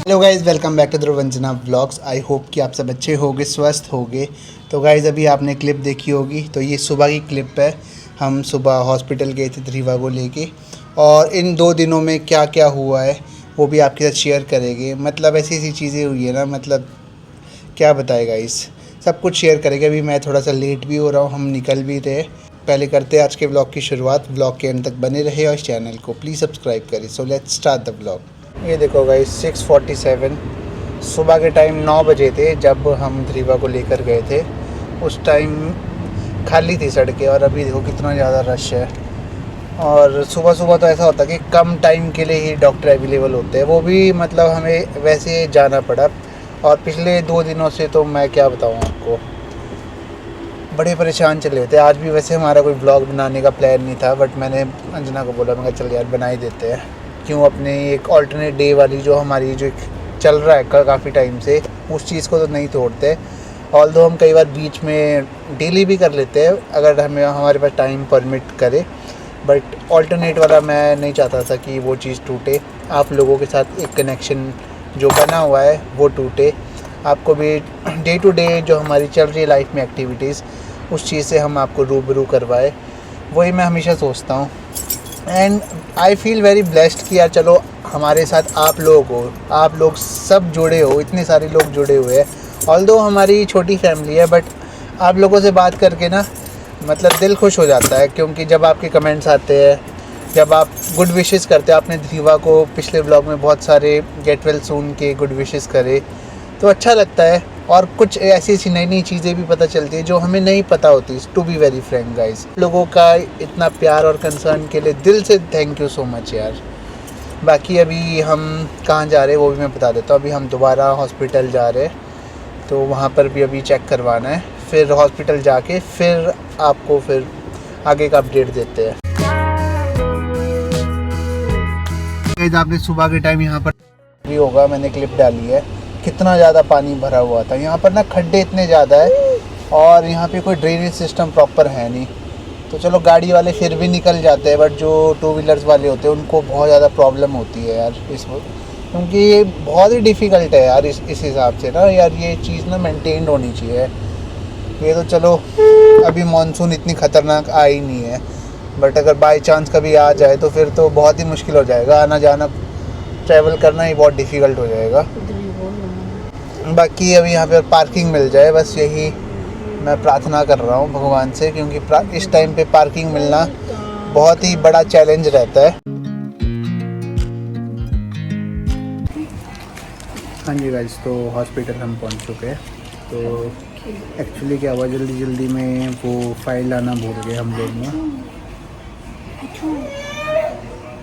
Hello guys, welcome back to Dhruvanjana vlogs. I hope कि आप सब अच्छे होगे, स्वस्थ होगे। तो गाइज़ अभी आपने क्लिप देखी होगी, तो ये सुबह की क्लिप है। हम सुबह हॉस्पिटल गए थे ध्रीवा को लेके, और इन 2 दिनों में क्या क्या हुआ है वो भी आपके साथ शेयर करेंगे। मतलब ऐसी ऐसी चीज़ें हुई है ना, मतलब क्या बताए गाइज़, सब कुछ शेयर करेंगे। अभी मैं थोड़ा सा लेट भी हो रहा हूँ, हम निकल भी रहे। पहले करते हैं आज के ब्लॉग की शुरुआत। ब्लॉग के एंड तक बने रहे और इस चैनल को प्लीज़ सब्सक्राइब करें। So let's start the blog. ये देखो गाइस, 6:47 सुबह के टाइम 9 बजे थे जब हम ध्रीवा को लेकर गए थे। उस टाइम खाली थी सड़कें, और अभी देखो कितना ज़्यादा रश है। और सुबह सुबह तो ऐसा होता है कि कम टाइम के लिए ही डॉक्टर अवेलेबल होते हैं, वो भी मतलब हमें वैसे जाना पड़ा। और पिछले 2 दिनों से तो मैं क्या बताऊँ आपको, बड़े परेशान चले हुए थे। आज भी वैसे हमारा कोई ब्लॉग बनाने का प्लान नहीं था, बट मैंने अंजना को बोला, मैं चल यार बना ही देते हैं। क्यों अपने एक ऑल्टरनेट डे वाली जो हमारी जो चल रहा है काफ़ी टाइम से, उस चीज़ को तो नहीं तोड़ते। ऑल्दो हम कई बार बीच में डेली भी कर लेते हैं अगर हमारे पास टाइम परमिट करे, बट ऑल्टरनेट वाला मैं नहीं चाहता था कि वो चीज़ टूटे। आप लोगों के साथ एक कनेक्शन जो बना हुआ है वो टूटे। आपको भी डे टू डे जो हमारी चल रही है लाइफ में एक्टिविटीज़, उस चीज़ से हम आपको रूबरू करवाए, वही मैं हमेशा सोचता हूँ। And I feel very blessed कि यार चलो हमारे साथ आप लोग सब जुड़े हो, इतने सारे लोग जुड़े हुए हैं। ऑल्दो हमारी छोटी फैमिली है, बट आप लोगों से बात करके ना मतलब दिल खुश हो जाता है, क्योंकि जब आपके कमेंट्स आते हैं, जब आप गुड विशेस करते हैं। आपने ध्रीवा को पिछले ब्लॉग में बहुत सारे गेट वेल सून के गुड विशेस करे, तो अच्छा लगता है। और कुछ ऐसी ऐसी नई नई चीज़ें भी पता चलती है जो हमें नहीं पता होती। To be very frank guys, लोगों का इतना प्यार और कंसर्न के लिए दिल से थैंक यू सो मच यार। बाकी अभी हम कहाँ जा रहे हैं वो भी मैं बता देता हूँ। अभी हम दोबारा हॉस्पिटल जा रहे हैं, तो वहाँ पर भी अभी चेक करवाना है। फिर हॉस्पिटल जाके फिर आपको फिर आगे का अपडेट देते हैं। आपने सुबह के टाइम यहाँ पर भी होगा, मैंने क्लिप डाली है, कितना ज़्यादा पानी भरा हुआ था। यहाँ पर ना खड्डे इतने ज़्यादा है, और यहाँ पे कोई ड्रेनेज सिस्टम प्रॉपर है नहीं। तो चलो गाड़ी वाले फिर भी निकल जाते हैं, बट जो 2 व्हीलर्स वाले होते हैं उनको बहुत ज़्यादा प्रॉब्लम होती है यार इस वक्त, क्योंकि ये बहुत ही डिफ़िकल्ट है यार इस हिसाब से ना यार, ये चीज़ ना मेंटेन्ड होनी चाहिए। ये तो चलो अभी मानसून इतनी ख़तरनाक आई नहीं है, बट अगर बाई चांस कभी आ जाए तो फिर तो बहुत ही मुश्किल हो जाएगा। आना जाना ट्रैवल करना ही बहुत डिफ़िकल्ट हो जाएगा। बाकी अभी यहाँ पे पार्किंग मिल जाए, बस यही मैं प्रार्थना कर रहा हूँ भगवान से, क्योंकि इस टाइम पे पार्किंग मिलना बहुत ही बड़ा चैलेंज रहता है। हाँ जी गाइस, तो हॉस्पिटल हम पहुँच चुके हैं। तो एक्चुअली क्या हुआ, जल्दी जल्दी में वो फाइल लाना भूल गए हम लोग ना।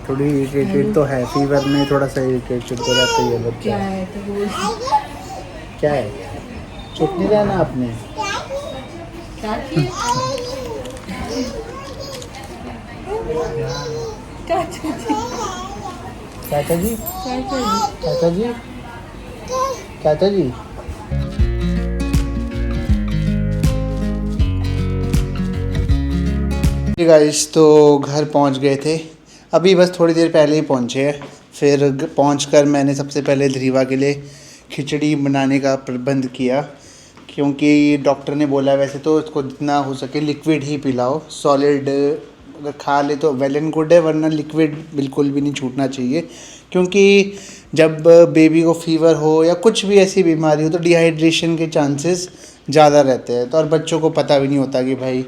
थोड़ी इरिटेटेड तो है, फीवर में थोड़ा सा इरिटेटेड तो रहता ही है बच्चा। क्या है, चुप नहीं रहना आपने। चाचा जी, चाचा जी, चाचा जी। गाइस, तो घर पहुंच गए थे, अभी बस थोड़ी देर पहले ही पहुंचे हैं। फिर पहुंचकर मैंने सबसे पहले ध्रीवा के लिए खिचड़ी बनाने का प्रबंध किया, क्योंकि डॉक्टर ने बोला वैसे तो इसको जितना हो सके लिक्विड ही पिलाओ। सॉलिड अगर खा ले तो वेल एंड गुड है, वरना लिक्विड बिल्कुल भी नहीं छूटना चाहिए, क्योंकि जब बेबी को फीवर हो या कुछ भी ऐसी बीमारी हो तो डिहाइड्रेशन के चांसेस ज़्यादा रहते हैं। तो और बच्चों को पता भी नहीं होता कि भाई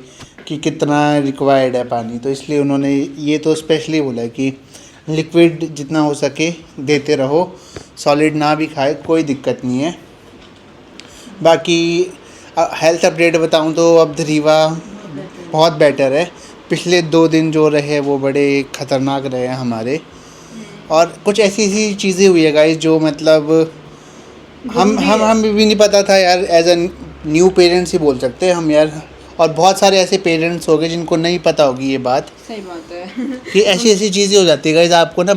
कि कितना रिक्वायर्ड है पानी, तो इसलिए उन्होंने ये तो स्पेशली बोला है कि लिक्विड जितना हो सके देते रहो, सॉलिड ना भी खाए कोई दिक्कत नहीं है। बाकी हेल्थ अपडेट बताऊं तो अब ध्रीवा बहुत बेटर है। पिछले 2 दिन जो रहे वो बड़े ख़तरनाक रहे हैं हमारे, और कुछ ऐसी ऐसी चीज़ें हुई है गाइस जो मतलब हम भी नहीं पता था यार। एज अ न्यू पेरेंट्स ही बोल सकते हैं हम यार, और बहुत सारे ऐसे पेरेंट्स हो गए जिनको नहीं पता होगी ये बात। सही बात है कि ऐसी ऐसी चीज़ें हो जाती है गाइस। आपको ना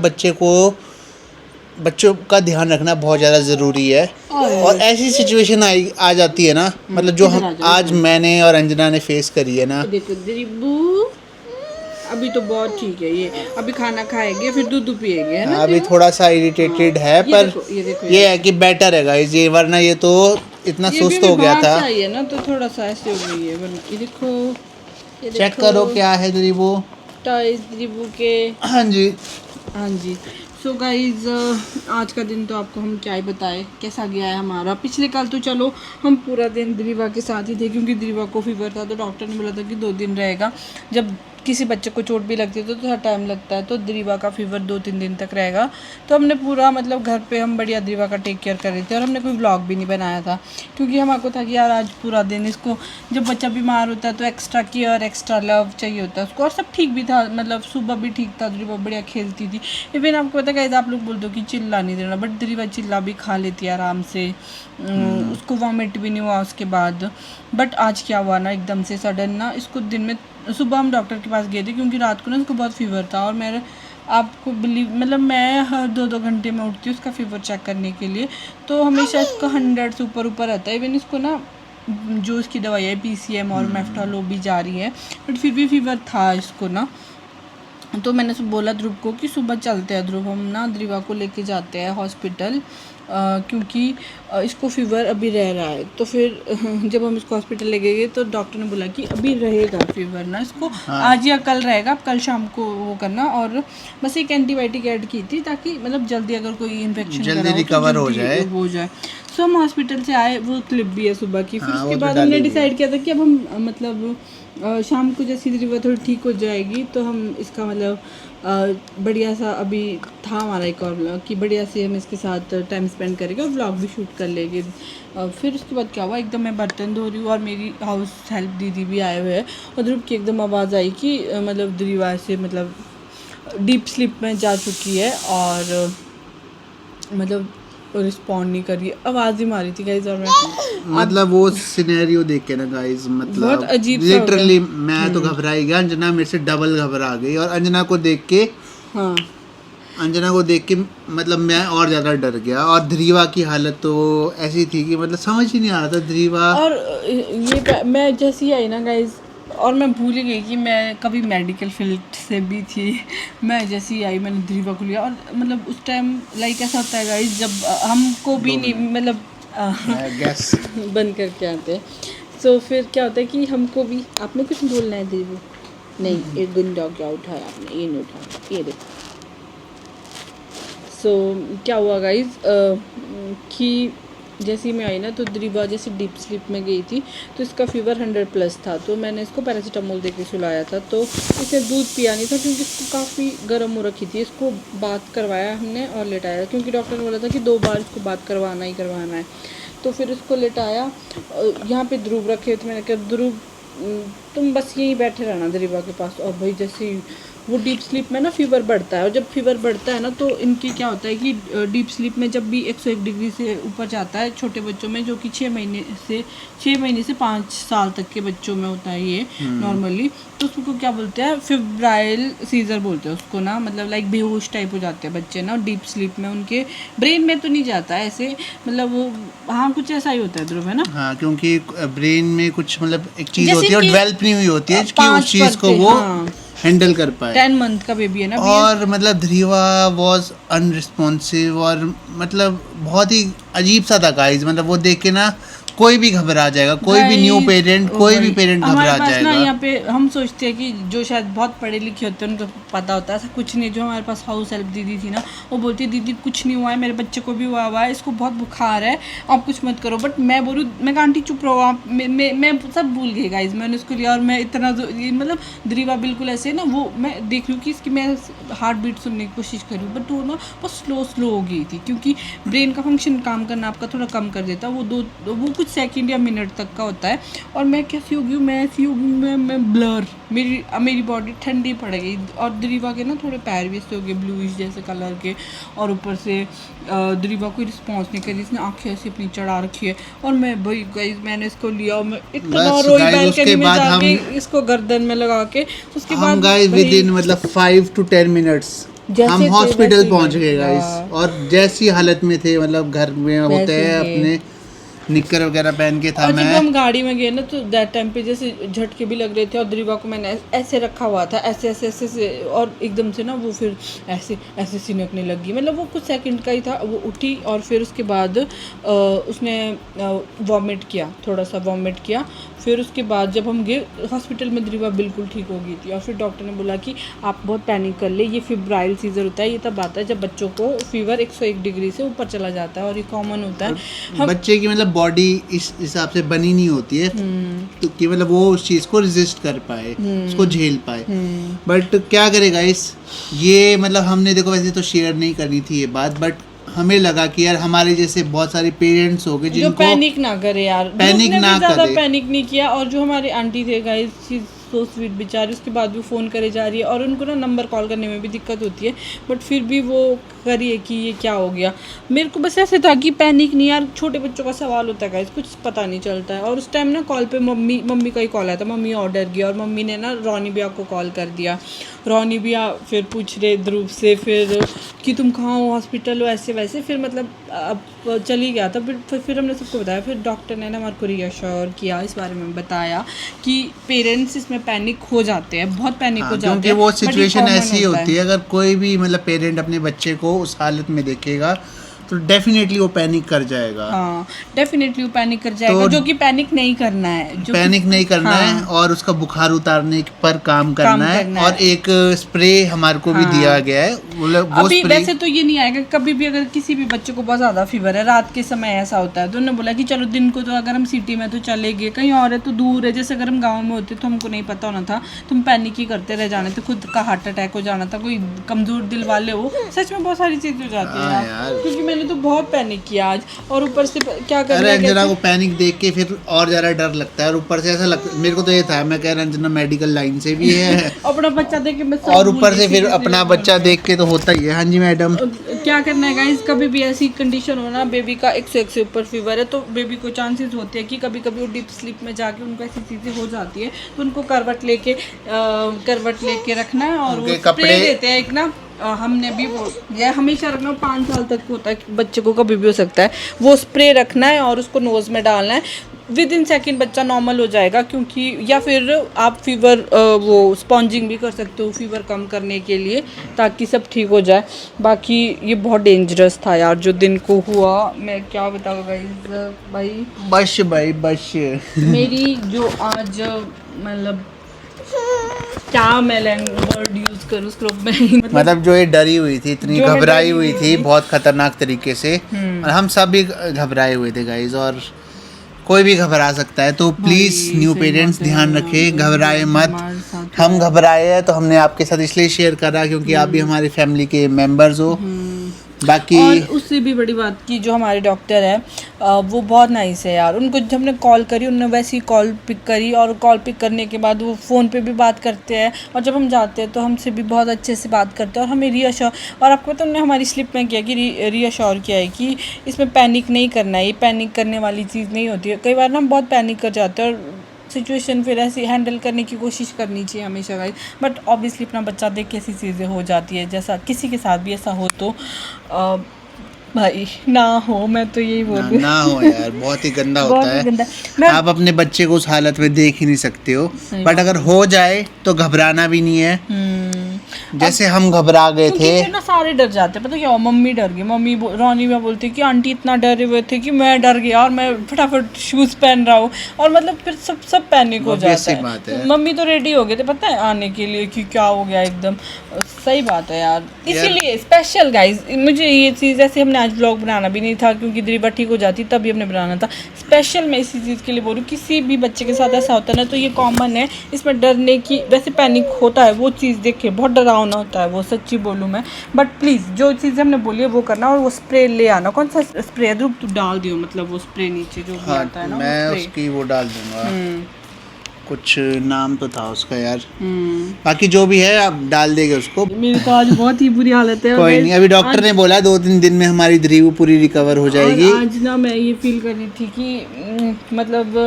बच्चों का ध्यान रखना बहुत ज़्यादा ज़रूरी है, और ऐसी सिचुएशन आ जाती है ना, मतलब जो हम आज मैंने और अंजना ने फेस करी है ना। अभी तो बहुत ठीक है ये, अभी खाना खाएंगे फिर दूध पिएंगे, है ना? अभी थोड़ा सा इरिटेटेड है, ये पर देखो, ये देखो, ये है कि बेटर है गाइस ये, वरना ये तो इतना ये भी सुस्त अभी हो गया बाहर था। से आई है ना, तो थोड़ा सा ऐसे हो गई है, वरना ये देखो, ये चेक देखो, करो क्या है वो टॉयज द्रिबू के। हाँ जी। हाँ जी। सो गाइज आज का दिन तो आपको हम क्या ही बताएं कैसा गया है हमारा। पिछले कल तो चलो हम पूरा दिन द्रिवा के साथ ही थे, क्योंकि द्रिवा को फीवर था, तो डॉक्टर ने बोला था कि 2 दिन रहेगा। जब किसी बच्चे को चोट भी लगती है तो थोड़ा टाइम लगता है, तो द्रिवा का फीवर 2-3 दिन तक रहेगा। तो हमने पूरा मतलब घर पे हम बढ़िया द्रिवा का टेक केयर कर रहे थे, और हमने कोई व्लॉग भी नहीं बनाया था, क्योंकि हमारे था कि यार आज पूरा दिन इसको, जब बच्चा बीमार होता है तो एक्स्ट्रा केयर एक्स्ट्रा लव चाहिए होता है उसको। और सब ठीक भी था, मतलब सुबह भी ठीक था, द्रिवा बढ़िया खेलती थी। इवन आपको पता है आप लोग बोल दो कि चिल्ला नहीं देना, बट द्रिवा चिल्ला भी खा लेती है आराम से। उसको वॉमिट भी नहीं हुआ उसके बाद। बट आज क्या हुआ ना, एकदम से सडन ना इसको दिन में, सुबह हम डॉक्टर के पास गए थे क्योंकि रात को ना उसको बहुत फीवर था, और मेरे आपको बिलीव मतलब मैं हर 2-2 घंटे में उठती हूँ उसका फीवर चेक करने के लिए, तो हमेशा इसका 100 से ऊपर रहता है। इवन इसको ना जो इसकी दवाई है PCM और मेफ्टालो भी जा रही है, बट फिर भी फीवर था इसको ना। तो मैंने बोला ध्रुव को कि सुबह चलते हैं ध्रुव, हम ना द्रिवा को लेके जाते हैं हॉस्पिटल, क्योंकि इसको फीवर अभी रह रहा है। तो फिर जब हम इसको हॉस्पिटल ले गए तो डॉक्टर ने बोला कि अभी रहेगा फीवर ना इसको, हाँ। आज या कल रहेगा, कल शाम को वो करना, और बस एक एंटीबायोटिक ऐड की थी ताकि मतलब जल्दी अगर कोई इन्फेक्शन जल्दी रिकवर हो जाए। सो हम हॉस्पिटल से आए, वो क्लिप भी है सुबह की। फिर हाँ, उसके वो तो बाद हमने डाली डिसाइड किया था कि अब हम मतलब शाम को जैसी द्रिवा थोड़ी ठीक हो जाएगी तो हम इसका मतलब बढ़िया सा, अभी था हमारा एक और व्लॉग कि बढ़िया से हम इसके साथ टाइम स्पेंड करेंगे और व्लॉग भी शूट कर लेंगे। फिर उसके बाद क्या हुआ, एकदम मैं बर्तन धो रही हूँ और मेरी हाउस हेल्प दीदी भी आए हुए हैं, और ध्रुव की एकदम आवाज़ आई कि मतलब द्रिवा से मतलब डीप स्लीप में जा चुकी है, और मतलब रिस्पॉन्ड नहीं कर रही, आवाज़ ही मारी थी गाइज। और मैं मतलब वो सिनेरियो देख के ना गाइस, मतलब बहुत अजीब सा हो गया। लिटरली मैं तो घबरा ही गया, अंजना मेरे से डबल घबरा गई, और अंजना को देख के हाँ मतलब मैं और ज़्यादा डर गया। और द्रिवा की हालत तो ऐसी थी कि मतलब समझ ही नहीं आ रहा था द्रिवा। और ये मैं जैसे ही आई ना गाइज, और मैं भूल ही गई कि मैं कभी मेडिकल फील्ड से भी थी। मैं जैसे ही आई मैंने द्रिवा को लिया, और मतलब उस टाइम लाइक ऐसा होता है गाइज, जब हमको भी नहीं मतलब गैस बंद करके आते हैं, तो फिर क्या होता है कि हमको भी, आपने कुछ बोलना है द्रिवा? नहीं, एक गुंडा क्या उठाया आपने, ये नहीं उठाया, ये देखो। सो क्या हुआ गाइज कि जैसे ही मैं आई ना तो द्रिवा जैसे डीप स्लीप में गई थी, तो इसका फीवर 100+ था, तो मैंने इसको पैरासीटामोल दे के सुलाया था। तो इसे दूध पिया नहीं था क्योंकि इसको काफ़ी गर्म हो रखी थी। इसको बात करवाया हमने और लेटाया, क्योंकि डॉक्टर ने बोला था कि 2 बार इसको बात करवाना ही करवाना है। तो फिर इसको लेटाया, यहाँ पे ध्रुव रखे थे, मैंने कहा ध्रुव तुम बस यहीं बैठे रहना द्रिवा के पास। और भाई जैसे वो डीप स्लीप में ना फीवर बढ़ता है, और जब फीवर बढ़ता है ना तो इनकी क्या होता है कि डीप स्लीप में जब भी 101 डिग्री से ऊपर जाता है छोटे बच्चों में, जो कि 6 महीने से 5 साल तक के बच्चों में होता है ये नॉर्मली, तो उसको क्या बोलते हैं, फेब्राइल सीजर बोलते हैं उसको ना, मतलब लाइक बेहोश टाइप हो जाते हैं बच्चे ना डीप स्लीप में। उनके ब्रेन में तो नहीं जाता है ऐसे, मतलब वो हाँ कुछ ऐसा ही होता है ध्रुव, है ना? हाँ, क्योंकि ब्रेन में कुछ मतलब एक चीज़ जैसे होती है और कि डेवलप नहीं हुई होती है कि उस चीज़ को वो हैंडल कर पाए। 10 मंथ का बेबी है ना। और मतलब द्रिवा वॉज अनरिस्पॉन्सिव, और मतलब बहुत ही अजीब सा था गाइज। मतलब वो देख के ना कोई भी घबरा जाएगा, कोई भी न्यू पेरेंट, कोई भी पेरेंट घबरा जाएगा। यहाँ पे हम सोचते हैं कि जो शायद बहुत पढ़े लिखे होते हैं उनको पता होता है, ऐसा कुछ नहीं। जो हमारे पास हाउस हेल्प दीदी थी ना, वो बोलती है दीदी कुछ नहीं हुआ है, मेरे बच्चे को भी हुआ है, इसको बहुत बुखार है, आप कुछ मत करो। बट मैं बोलूँ, मैं कहा आंटी चुप रहो आप, मैं सब भूल गई गाइज। मैंने उसको लिया और मैं इतना मतलब द्रिवा बिल्कुल ऐसे ना, वो मैं देख रही हूँ कि इसकी मैं हार्ट बीट सुनने की कोशिश कर रही हूँ, बट वो ना बहुत स्लो हो गई थी, क्योंकि ब्रेन का फंक्शन काम करना आपका थोड़ा कम कर देता है। वो कुछ सेकंड या मिनट तक का होता है। और मैं कैसी होगी, मैं ऐसी होगी, मैं ब्लर, मेरी बॉडी ठंडी पड़ गई। और द्रिवा के ना थोड़े पैर भी ऐसे हो गए ब्लूइश जैसे कलर के, और ऊपर से द्रिवा कोई रिस्पॉन्स नहीं करी, इसने आंखें ऐसे अपनी चढ़ा रखी है। और मैं भाई गाइस मैंने इसको लिया और मैं इतना रोई बैल्कनी में जाके इसको गर्दन में लगा के। उसके बाद गाइस विद इन मतलब 5 to 10 मिनट्स हम हॉस्पिटल पहुंच गए गाइस, और जैसी हालत में थे, मतलब घर में होते हैं अपने निक्कर वगैरह पहन के था और जब मैं। हम गाड़ी में गए ना तो दैट टाइम पे जैसे झटके भी लग रहे थे और दरीवा को मैंने ऐसे रखा हुआ था, ऐसे ऐसे ऐसे से, और एकदम से ना वो फिर ऐसे ऐसे सिनकने लगी। मतलब वो कुछ सेकंड का ही था, वो उठी और फिर उसके बाद उसने वॉमिट किया, थोड़ा सा वॉमिट किया। फिर उसके बाद जब हम गए हॉस्पिटल में दरीवा बिल्कुल ठीक हो गई थी और फिर डॉक्टर ने बोला कि आप बहुत पैनिक कर ले, ये फेब्राइल सीजर होता है, ये तब आता है जब बच्चों को फीवर 101 डिग्री से ऊपर चला जाता है और ये कॉमन होता है। बच्चे की मतलब बॉडी इस हिसाब से बनी नहीं होती है तो कि मतलब वो उस चीज़ को रेजिस्ट कर पाए, उसको झेल पाए। बट क्या करेगा इस ये मतलब हमने देखो वैसे तो शेयर नहीं करनी थी ये बात, बट हमें लगा कि यार हमारे जैसे बहुत सारे पेरेंट्स हो गए जो जिनको पैनिक ना करे यार, पैनिक ना ज़्यादा करे। पैनिक नहीं किया। और जो हमारे आंटी थे गाइस, शी सो स्वीट बेचारी, उसके बाद भी फ़ोन करे जा रही है और उनको ना नंबर कॉल करने में भी दिक्कत होती है, बट फिर भी वो करिए कि ये क्या हो गया। मेरे को बस ऐसे था कि पैनिक नहीं यार, छोटे बच्चों का सवाल होता है गाइस, कुछ पता नहीं चलता है। और उस टाइम ना कॉल पे मम्मी का ही कॉल आया था, मम्मी ऑर्डर गया और मम्मी ने ना रोनी भैया को कॉल कर दिया। रोनी भैया फिर पूछ रहे ध्रुव से फिर कि तुम कहाँ हो, हॉस्पिटल हो, ऐसे वैसे। फिर मतलब अब चली गया था। फिर हमने सबको बताया। फिर डॉक्टर ने ना हमारे को रियश्योर किया, इस बारे में बताया कि पेरेंट्स इसमें पैनिक हो जाते हैं, बहुत पैनिक हो जाते हैं, क्योंकि वो but ये सिचुएशन common ऐसी होता होती है। अगर कोई भी मतलब पेरेंट अपने बच्चे को उस हालत में देखेगा तो डेफिनेटली वो पैनिक कर जाएगा। हाँ, डेफिनेटली वो पैनिक कर जाएगा, तो जो कि पैनिक नहीं करना है, जो पैनिक नहीं करना हाँ, है और उसका बुखार उतारने पर काम करना है। करना और है। एक स्प्रे हमारे को भी हाँ। दिया गया है, मतलब वो अभी स्प्रे वैसे तो ये नहीं आएगा कभी भी। अगर किसी भी बच्चे को बहुत ज़्यादा फीवर है, रात के समय ऐसा होता है, तो उन्होंने बोला कि चलो दिन को तो अगर हम सिटी में तो चले गए, कहीं और है तो दूर है, जैसे अगर हम गांव में होते तो हमको नहीं पता होना था, तुम पैनिक ही करते रह जाने थे, खुद का हार्ट अटैक हो जाना था, कोई कमज़ोर दिल वाले हो, सच में बहुत सारी चीज़ें हो जाती हाँ हैं यार। क्योंकि मैंने तो बहुत पैनिक किया आज। और ऊपर से क्या कर अरे अंजना को पैनिक देख के फिर और ज़्यादा डर लगता है। और ऊपर से ऐसा लगता मेरे को तो ये था, मैं कह रहा अंजना मेडिकल लाइन से भी है अपना बच्चा देख के मैं सब और भूल ऊपर गई से थी, फिर इसलिए अपना बोल बच्चा देख के तो होता ही है। हाँ जी मैडम। क्या करना है गाइस, कभी भी ऐसी कंडीशन हो ना, बेबी का 101 से ऊपर फीवर है, तो बेबी को चांसेस होते हैं कि कभी कभी वो डीप स्लीप में जाके उनको ऐसी चीज़ें हो जाती है, तो उनको करवट लेके रखना है। और वो उनके स्प्रे कपड़े- देते हैं एक ना, हमने भी वो यह हमेशा रखना, 5 साल तक होता है, बच्चे को कभी भी हो सकता है, वो स्प्रे रखना है और उसको नोज़ में डालना है। विद इन सेकेंड बच्चा नॉर्मल हो जाएगा, क्योंकि या फिर आप फीवर वो स्पॉन्जिंग भी कर सकते हो फीवर कम करने के लिए, ताकि सब ठीक हो जाए। बाकी ये बहुत डेंजरस था यार जो दिन को हुआ, मैं क्या बताऊँ गाइस। भाई बस मेरी जो आज मतलब क्या मैं वर्ड यूज़ करूँ उस ग्रुप में, मतलब जो ये डरी हुई थी, इतनी जो घबराई डरी हुई हुई थी थी। बहुत खतरनाक तरीके से, और हम सब भी घबराए हुए थे गाइज। और कोई भी घबरा सकता है, तो प्लीज़ न्यू सही पेरेंट्स बात है, ध्यान रखें, घबराए मत। हमारे साथ हम घबराए हैं तो हमने आपके साथ इसलिए शेयर करा क्योंकि आप भी हमारी फैमिली के मेंबर्स हो। बाकी और उससे भी बड़ी बात की जो हमारे डॉक्टर है वो बहुत नाइस है यार। उनको जब हमने कॉल करी, उन्होंने वैसे ही कॉल पिक करी, और कॉल पिक करने के बाद वो फ़ोन पे भी बात करते हैं, और जब हम जाते हैं तो हमसे भी बहुत अच्छे से बात करते हैं और हमें रीअश्योर। और आपको पता उन्होंने हमारी स्लिप में किया कि रीअश्योर किया है कि इसमें पैनिक नहीं करना है, ये पैनिक करने वाली चीज़ नहीं होती है। कई बार ना हम बहुत पैनिक कर जाते हैं और सिचुएशन फिर ऐसी हैंडल करने की कोशिश करनी चाहिए हमेशा गाइस। बट ऑब्वियसली अपना बच्चा देख के ऐसी चीज़ें हो जाती है, जैसा किसी के साथ भी ऐसा हो तो भाई ना हो, मैं तो यही बोल रही हूँ। ना हो यार, बहुत ही गंदा बहुत होता ही है। गंदा। मैं आप अपने बच्चे को उस हालत में देख ही नहीं सकते हो, सही बट बात अगर हो जाए तो घबराना भी नहीं है। जैसे हम घबरा गए क्योंकि थे। फिर ना सारे डर जाते हैं, पता क्या हुआ, मम्मी डर गई। रोनी में बोलती कि आंटी इतना डरे हुए थे कि मैं डर गया और मैं फटाफट शूज़ पहन रहा हूँ, और मतलब फिर सब पैनिक हो Obvious जाता सी बात है। मम्मी तो रेडी हो गए थे पता है आने के लिए कि क्या हो गया एकदम। सही बात है यार, इसीलिए स्पेशल गाइज मुझे ये चीज़, ऐसे हमने आज ब्लॉग बनाना भी नहीं था क्योंकि दीवा ठीक हो जाती तभी हमने बनाना था। स्पेशल मैं इसी चीज़ के लिए बोलूँ, किसी भी बच्चे के साथ ऐसा होता है ना तो ये कॉमन है, इसमें डरने की, वैसे पैनिक होता है, वो चीज़ देखे बहुत डरावना होता है वो, सच्ची बोलूँ मैं। बट प्लीज़ जो चीज़ हमने बोली है वो करना, और वो स्प्रे ले आना। कौन सा स्प्रे है ध्रुव, तू डाल दियो, मतलब वो स्प्रे नीचे जो भी हाँ, आता है ना, मैं वो स्प्रे। उसकी वो डाल दूंगा, कुछ नाम तो था उसका यार। हम्म। बाकी जो भी है आप डाल देंगे उसको। मेरी तो आज बहुत ही बुरी हालत है। कोई नहीं, अभी डॉक्टर ने बोला 2-3 दिन में हमारी ध्रीव पूरी रिकवर हो जाएगी। और आज ना मैं ये फील कर रही थी कि मतलब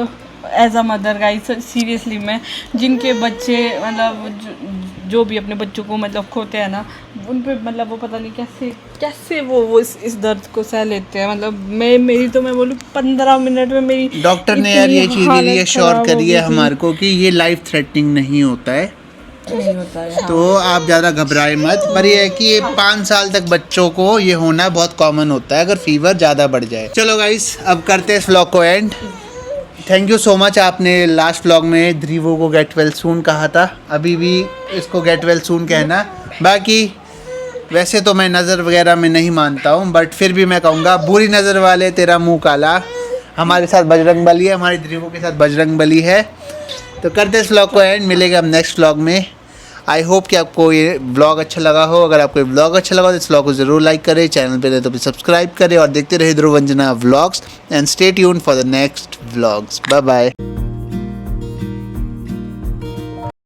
as a mother guys seriously मैं जिनके बच्चे मतलब जो भी अपने बच्चों को मतलब खोते हैं ना, उन पे मतलब वो पता नहीं कैसे वो इस दर्द को सह लेते हैं। मतलब मैं बोलूँ 15 मिनट में मेरी डॉक्टर ने यार ये चीज़ रीअश्योर खराब करी हो है गई थी। हमारे को कि ये लाइफ थ्रेटनिंग नहीं होता है, नहीं होता है, हाँ। तो आप ज़्यादा घबराए मत। पर ये है कि ये 5 साल तक बच्चों को ये होना बहुत कॉमन होता है अगर फीवर ज़्यादा बढ़ जाए। चलो गाइस, अब करते हैं इस व्लॉग को and. Thank you so much, आपने लास्ट व्लॉग में ध्रुवो को गेट वेल सून कहा था, अभी भी इसको गेट वेल सून कहना। बाकी वैसे तो मैं नज़र वगैरह में नहीं मानता हूँ, बट फिर भी मैं कहूँगा बुरी नज़र वाले तेरा मुंह काला। हमारे साथ बजरंग बली है, हमारे ध्रुवो के साथ बजरंग बली है। तो करते इस व्लॉग को एंड, मिलेगा अब नेक्स्ट व्लॉग में। आई होप कि आपको ये व्लॉग अच्छा लगा हो। अगर आपको ये व्लॉग अच्छा लगा तो इस व्लॉग को ज़रूर लाइक करें, चैनल पे तो सब्सक्राइब करें और देखते रहे Dhruv Vanjana vlogs and stay tuned for the next vlogs. Bye bye.